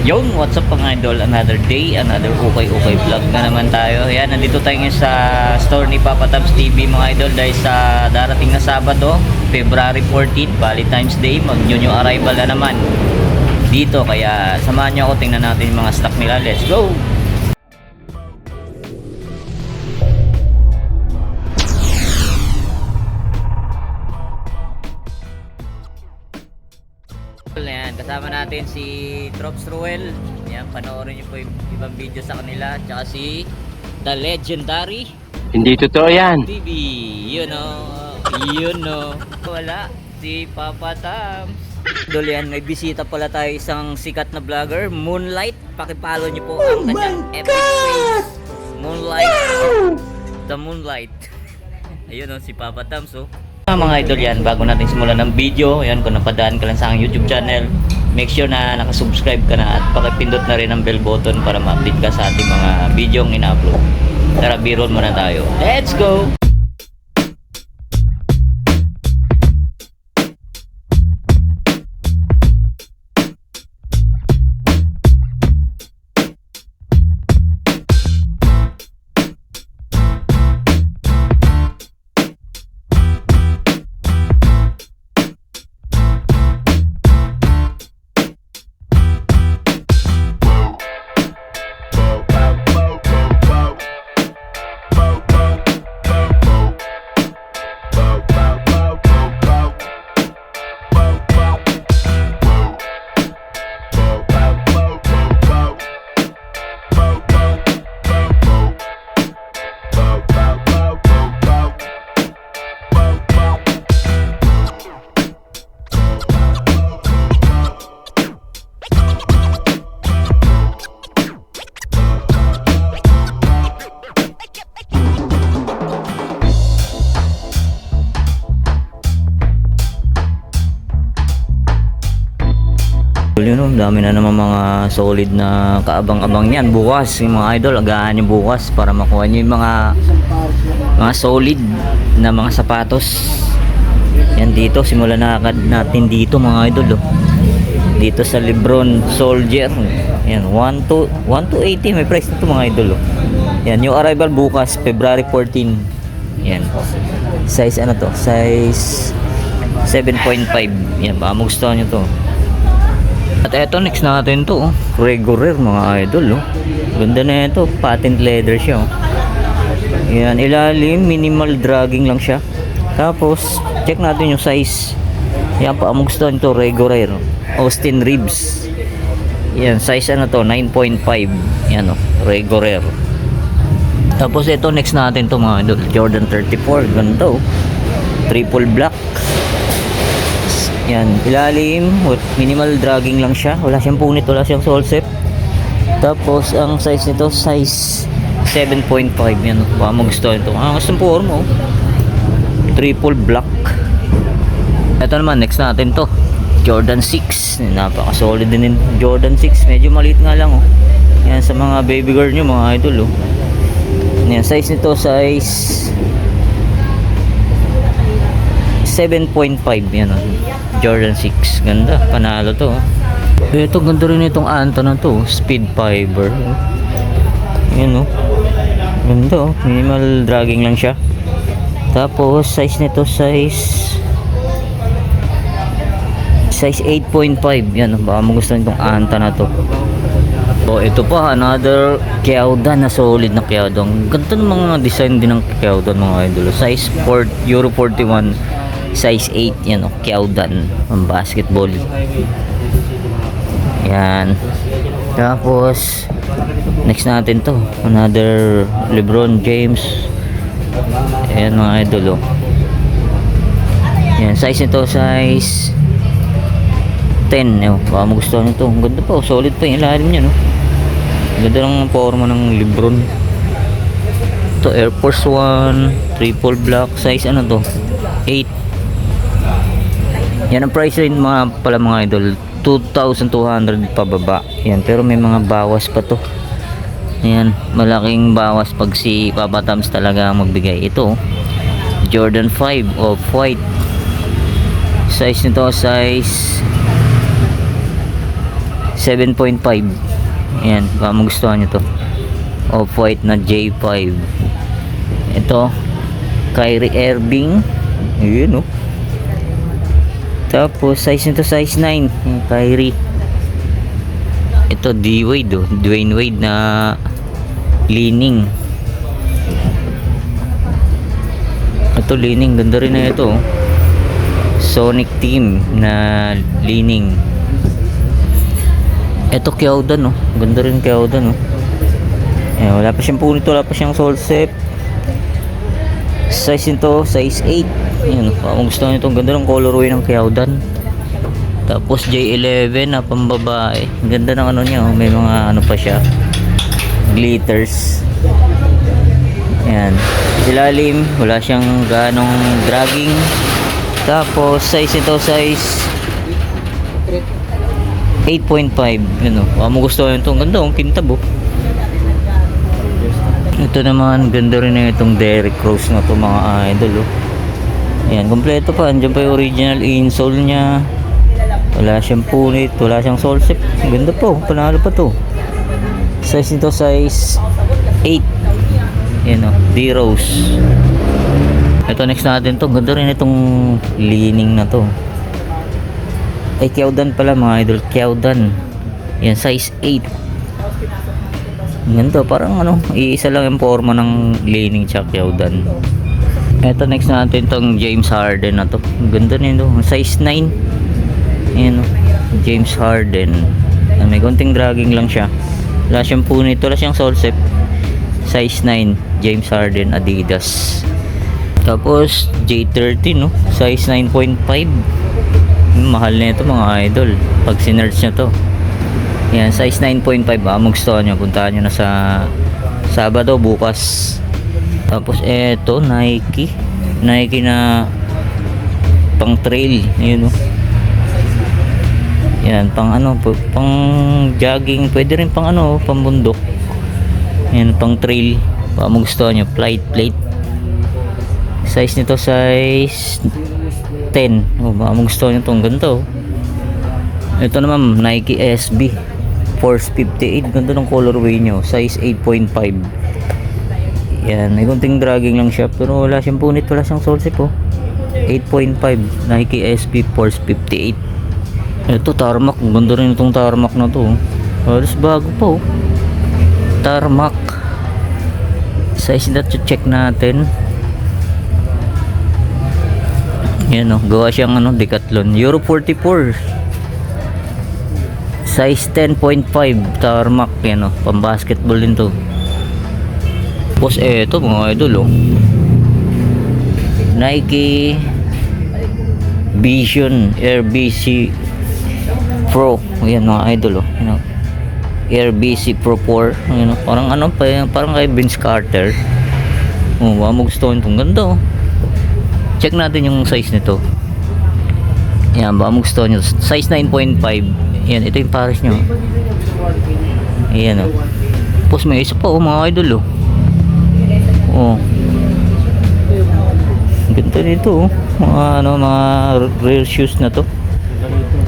Yung what's up mga idol, another day, another ukay-ukay vlog na naman tayo. Ayan, nandito tayo ngayon sa store ni Papa Tabs TV mga idol dahil sa darating na Sabado, February 14, Valentine's Day, mag-new arrival na naman dito. Kaya samahan nyo ako, tingnan natin yung mga stock nila. Let's go! Ayan, kasama natin si Trops Ruel. Ayan, panoorin nyo po yung ibang video sa kanila. Tsaka si The Legendary Hindi totoo yan. TV. You know. Wala, si Papa Tams. Idol yan, may bisita pala tayo, isang sikat na vlogger, Moonlight. Pakipalo nyo po ang kanyang epic page. Moonlight. The Moonlight. Ayun si Papa Tams mga idol yan, bago natin simulan ng video, yan, kung napadaan ka lang sa aking YouTube channel, make sure na nakasubscribe ka na at pakipindot na rin ang bell button para ma-update ka sa ating mga video yung ina-upload. Tara, b-roll muna tayo. Let's go! Yun, dami na naman mga solid na kaabang-abang yan bukas. Yung mga idol, agahan nyo bukas para makuha nyo yung mga solid na mga sapatos. Yan dito, simulan na agad natin dito mga idol dito sa Lebron Soldier. Yan, 1 to 80 may price nito mga idol Yan, yung arrival bukas February 14. Yan, size ano to, size 7.5. Yan, baka magustuhan nyo to. At eto, next natin to regular mga idol ganda na ito, patent leather siya yan, ilalim minimal dragging lang siya. Tapos check natin yung size. Yan pa, magustuhan to, regular Austin ribs. Yan, size ano to, 9.5. Yan regular. Tapos ito, next natin to mga idol, Jordan 34. Ganda triple black. Yan, ilalim, minimal dragging lang siya. Wala siyang punit, wala siyang sole set. Tapos ang size nito, size 7.5. Yan, baka magustuhan ito. Gustong form triple black. Ito naman, next natin to, Jordan 6. Napaka solid din Jordan 6. Medyo maliit nga lang Yan, sa mga baby girl nyo mga idol Yan, size nito, size 7.5. Yan Jordan 6. Ganda, panalo to Ito, ganda rin itong Anta na to, speed fiber. Yan ganda minimal dragging lang siya. Tapos size nito, size 8.5. Yan, baka magustuhan itong Anta na to. Ito pa, another Keaudan na solid na Keaudan. Ganda ng mga design din ng Keaudan mga idol. Size Euro 41, size 8. Yan Keaudan, ang basketball. Yan. Tapos next natin to, another LeBron James. Ayan mga idol Yan, size nito, size 10. Baka magustuhan nito. Ang ganda pa, solid pa yung ilalim niya ganda ng forma ng LeBron. Ito, Air Force 1 triple black, size ano to, 8. Yan ang price rin mga idol, 2,200 pababa. Yan, pero may mga bawas pa to. Yan, malaking bawas pag si Papa Tams talaga magbigay. Ito Jordan 5 off-white, size nito size 7.5. Ayan, baka magustuhan nyo to. Off-white na J5. Ito, Kyrie Irving. Ayun, oh. Tapos, size nito, size 9. Yung Kyrie. Ito, D-Wade, oh. Dwayne Wade na leaning. Ito, leaning. Ganda rin na ito, oh. Sonic Team na leaning. Ito, Kyodan, oh. Ganda rin Kyodan, oh. Ayan, wala pa siyang punit, wala pa siyang sole set. Size nito, size 8. Ayan, kung gusto nyo itong ganda ng colorway ng Kyodan. Tapos J11 na pambabae. Ganda ng ano niya, oh. May mga ano pa siya, glitters. Ayan, ilalim, wala siyang ganong dragging. Tapos size nito, size 8.5. Yun, oh. Mo gusto nyo itong ganda, oh. Kintab, oh. Ito naman, ganda rin na itong Derrick Rose na ito, mga idol, oh. Ayan, kompleto pa. Andiyan pa yung original insole niya. Wala siyang punit, wala siyang sole set. Ganda po, panalo pa to. Size nito, size 8. Ayan, oh, D-Rose. Ito, next natin to. Ganda rin itong leaning na to. Ay, Kyodan pala, mga idol. Kyodan. Ayan, size 8. Ganito, parang ano, iisa lang yung forma ng leaning tsaka Kyodan. Ito, next natin tong James Harden na to. Ganda nito, size 9. Ayan, James Harden. May konting dragging lang siya. Wala siyang punit, wala siyang sole set. Size 9, James Harden, Adidas. Tapos J13, no? Size 9.5. Mahal na ito, mga idol, pag sinerch nyo to. Yan, size 9.5. Magustuhan nyo, puntahan nyo na sa Sabado, bukas. Tapos eto, Nike na pang trail. Ayun, oh. Yan, pang ano, pang jogging. Pwede rin pang ano, pang bundok. Yan, pang trail. Magustuhan nyo, flight plate. Size nito, size 10. Magustuhan nyo itong ganito, oh. Ito naman, Nike SB Force 58. Ganda ng colorway nyo. Size 8.5. Yan, may konting dragging lang siya, pero wala siyang punit, wala siyang sole set, oh. 8.5, Nike SB Force 58. Ito, tarmac. Ganda rin itong tarmac na to, oh. Halos bago pa, oh. Tarmac. Size na check natin. Yan, oh. Gawa siyang ano, Decathlon. Euro 44. Size 10.5, tarmac. Yan, oh, pang basketball din to. Tapos eto, mga idol, oh. Nike Vision Air BC Pro. Yan, mga idol, oh. Yan, oh. Air BC Pro 4. Yan, oh. Parang ano pa, parang kay Vince Carter. Oh, magustuhan itong ganda, oh. Check natin yung size nito. Yan, magustuhan nyo. Size 9.5. Yan, ito yung pares nyo. Ayan, oh. Tapos may isa pa, oh, mga idol, oh. Oh. Ganda nito, oh. Mga ano, mga rare shoes na to.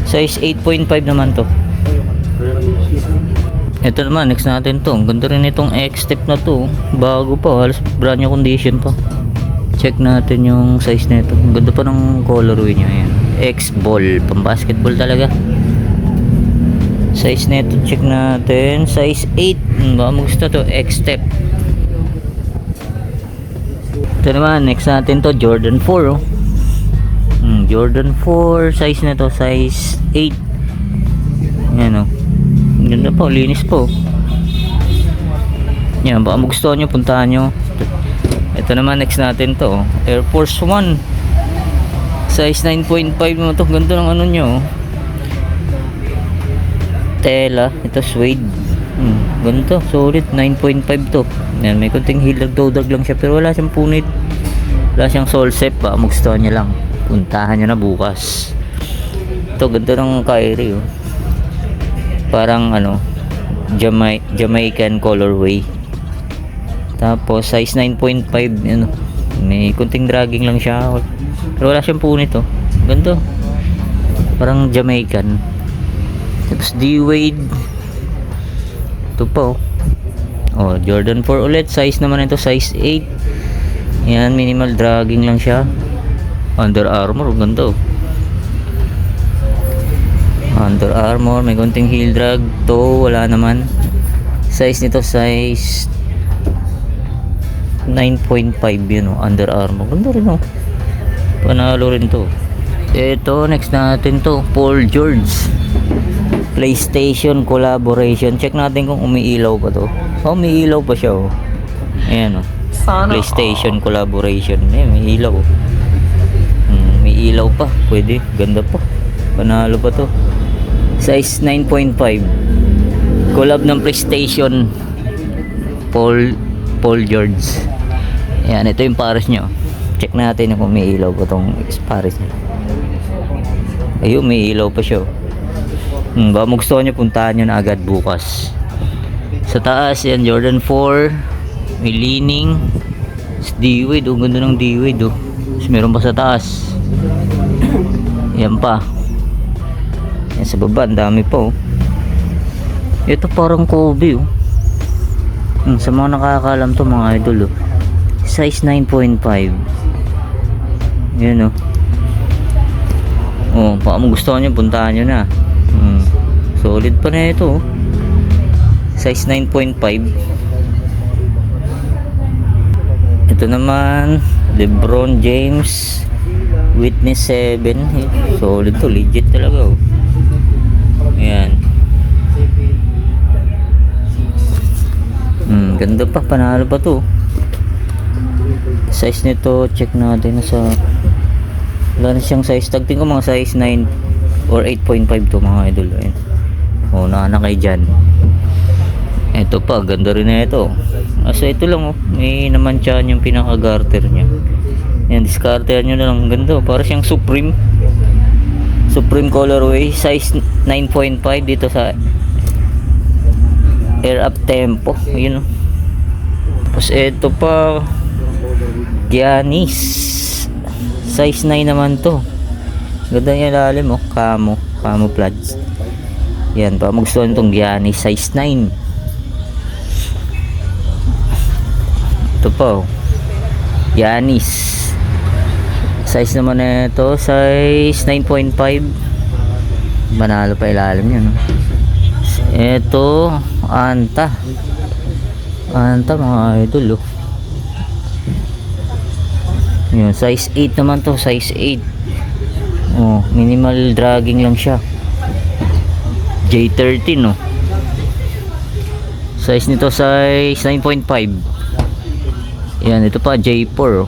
Size 8.5 naman to. Ito naman, next natin to. Ganda rin itong X-Step na to. Bago pa, halos brand new condition pa. Check natin yung size na ito. Ganda pa ng colorway niya. Ayan, X-Ball, pang basketball talaga. Size na ito, check natin. Size 8. Baka gusto to, X-Step. Ito naman, next natin to, Jordan 4, oh. Jordan 4, size na to, size 8. Yan, oh. Ganda po, linis po. Yan, baka magustuhan nyo, puntahan nyo. Ito naman, next natin to, oh. Air Force 1. Size 9.5 naman to. Ganda ng ano nyo, oh. Tela, ito suede. Ganito, solid, 9.5 to. Yan, may kunting hilag-dodag lang siya, pero wala siyang punit, wala siyang sole set. Baka magustuhan nyo lang, puntahan nyo na bukas. Ito, ganda ng Kyrie, oh. Parang ano, Jamaican colorway. Tapos size 9.5, ano, may kunting dragging lang siya, pero wala siyang punit, oh. Ganito, parang Jamaican. Tapos D-Wade. Ito pa oh. Oh, Jordan 4 ulit. Size naman ito, size 8. Yan, minimal dragging lang siya. Under Armour, ganda oh. Under Armour, may konting heel drag. To, wala naman. Size nito, size 9.5 yun oh. Under Armour, ganda rin oh. Panalo rin to. Ito, next natin to, Paul George PlayStation collaboration. Check natin kung umiilaw pa to. Oh, umiilaw pa siya oh. Ayan oh. PlayStation collaboration. Ayan, may ilaw oh. May ilaw pa. Pwede. Ganda pa. Panalo pa to. Size 9.5. Collab ng PlayStation. Paul George. Ayan, ito yung pares nyo. Check natin kung may ilaw pa tong pares nyo. Ayun, may ilaw pa siya. Baka gusto nyo, puntahan nyo na agad bukas. Sa taas, yan, Jordan 4. May leaning. D-Wade, oh, ganda ng D-Wade, oh. Tapos meron pa sa taas. Yan pa. Yan sa baba, ang dami pa, oh. Ito parang Kobe, oh. Sa mga nakakalam to, mga idol, oh. Size 9.5. Yan, oh. Oh, baka gusto nyo, puntahan nyo na. Solid pa na ito oh. Size 9.5. Ito naman LeBron James Witness 7. Solid to, legit talaga oh. Ayan. Ganda pa, panalo pa to. Size nito, check natin sa, wala na siyang size tag. Tingin ko mga size 9 or 8.5 to mga idol. Ayan. Oh, nakanakay dyan. Ito pa, ganda rin na ito. So ito lang oh, may naman siyan yung pinaka-garter nya. Yan, discarter nyo na lang. Ganda, para siyang Supreme colorway. Size 9.5 dito sa Air Up Tempo. Yun oh. Tapos ito pa, Giannis. Size 9 naman to. Ganda niya lalim oh, camouflage. Yan, pa magustuhan itong Giannis, size 9. Ito pa oh, Giannis. Size naman na ito, size 9.5. Manalo pa ilalim yan oh. Ito, Anta mga idol oh. Yun, size 8 naman to, size 8. Oh, minimal dragging lang siya. J13 no. Size nito size 9.5. Yan, ito pa J4 oh.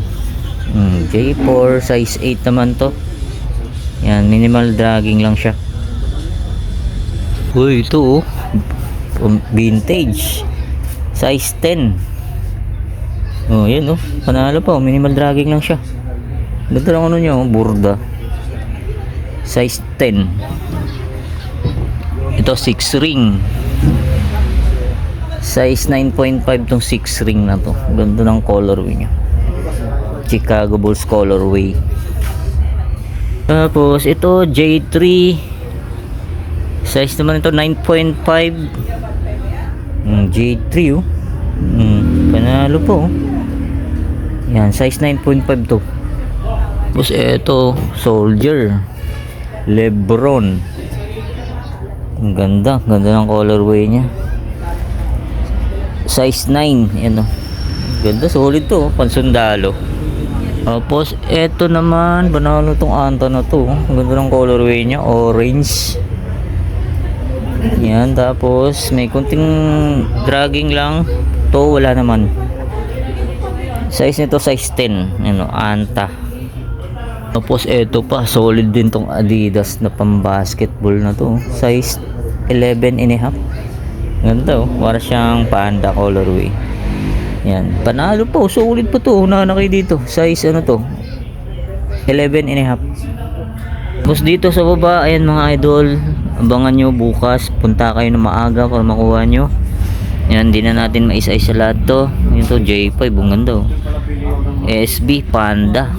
J4 size 8 naman to. Yan, minimal dragging lang siya. Uy, ito oh, vintage size 10. Oh, yan oh, panalo pa oh, minimal dragging lang siya. Ganda lang ano niya oh, burda. Size 10. Ito 6 ring. Size 9.5 tong 6 ring na to. Ganda ng colorway niya. Chicago Bulls colorway. Tapos ito J3. Size naman ito 9.5. J3 oh. Panalo po oh. Yan, size 9.5 to. Tapos ito Soldier LeBron. Ang ganda ng colorway niya. Size 9, yan o. Ganda, solid to, pansundalo. Tapos, eto naman, banalo tong Anta na to. Ang ganda ng colorway niya, orange. Yan, tapos, may kunting dragging lang. To, wala naman. Size nito, size 10. Yan o, Anta. Tapos, eto pa, solid din tong Adidas na pang-basketball na to. Size 11 and a half. Ganda oh, para siyang panda colorway. Yan, panalo po, solid pa to. Unahan na kayo dito. Size ano to, 11 and a half. Tapos dito sa baba, ayan mga idol, abangan nyo bukas, punta kayo na maaga para makuha nyo. Yan, di na natin maisa-isa lahat to. Ito J5, ang ganda oh. SB Panda.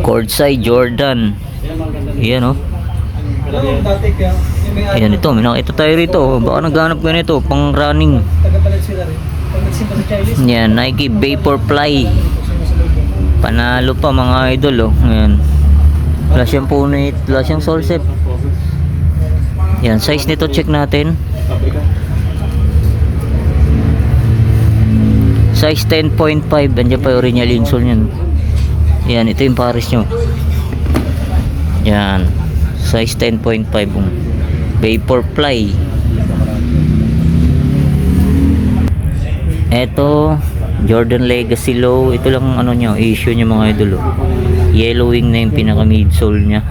Courtside Jordan. Yan oh. Dati kaya, yung may Ayan ito, may nakita tayo rito. Baka naghanap ko nito, pang running. tagapalag sila rin. Pag nagsimpa sa Chinese, Yan, Nike Vaporfly. Panalo pa mga idol oh. Ayan. Wala siyang punit, wala siyang sole set. Yan, size nito check natin. Size 10.5. Andiyan pa yung original insole niyan. Yan, ito yung pares nyo. Yan. Size 10.5. Vaporfly. Ito, Jordan Legacy Low. Ito lang ano nyo, issue nyo mga idol. Oh. Yellowing na yung pinaka midsole nya.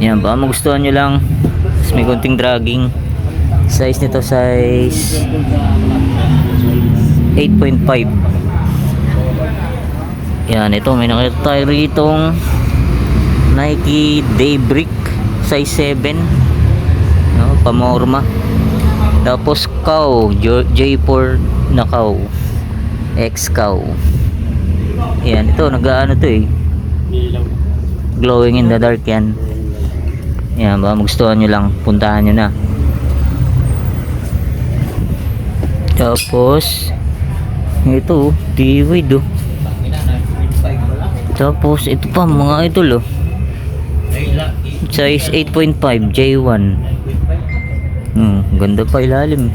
Yan, baka magustuhan nyo lang. Tapos may konting dragging. Size nito, size 8.5. Yan, ito may nakita tayo ritong Nike Daybreak size 7, no, pamorma. Tapos cow J4 na cow, X cow. Yan, ito nag-aano to eh, glowing in the dark yan. Yan, baka magustuhan nyo lang, puntahan nyo na. Tapos ito, D-Wade oh. Tapos ito pa mga idol oh. Size 8.5 J1. Ganda pa ilalim.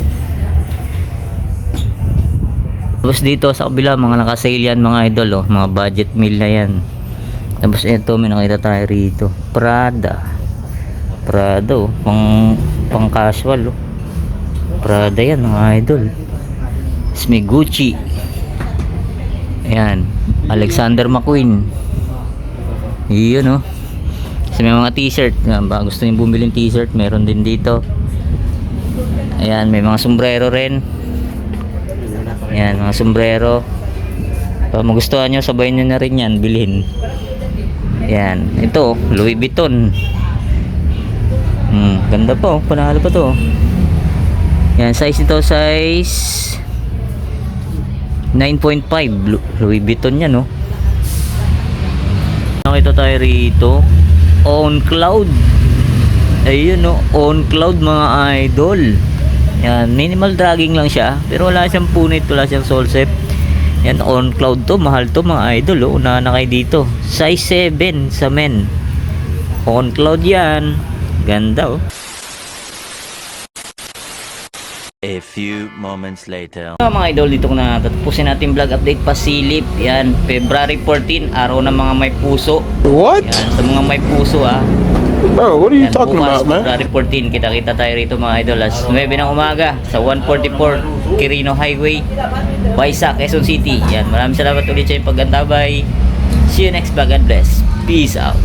Tapos dito sa kabila mga naka-sale yan mga idol oh, mga budget meal na yan. Tapos ito may nakita tayo rito, Prada oh, pang casual oh. Prada yan mga idol. Tapos may Gucci. Ayan, Alexander McQueen. Iyon oh. Sa may mga t-shirt, baka gusto niyo bumili ng t-shirt, meron din dito. Ayan, may mga sombrero rin. Ayan, mga sombrero. Kung magustuhan nyo, sabayin nyo na rin yan, bilhin. Ayan, ito, Louis Vuitton. Ganda po, panalo pa to. Ayan, size ito, size 9.5. Louis Vuitton yan, no? Nakita tayo rito, On Cloud. Ayun, no? On Cloud mga idol. Yan, minimal dragging lang siya, pero wala siyang punit, wala siyang sole set. Yan, On Cloud to, mahal to mga idol, oh. Unahan na kayo dito. Size 7 sa men. On Cloud yan. Ganda, oh. A few moments later. Mga idol, dito ko na tatapusin natin vlog update pasilip. Yan, February 14, araw ng mga may puso. What? Yan, sa mga may puso Bro, what are you Yan, talking bukas, about, man? February 14, kita-kita tayo rito mga idol. Alas 9 ng umaga sa 144 Quirino Highway, Baisa, Quezon City. Yan, maraming salamat ulit sa inyong paggantabay. See you next vlog. God bless. Peace out.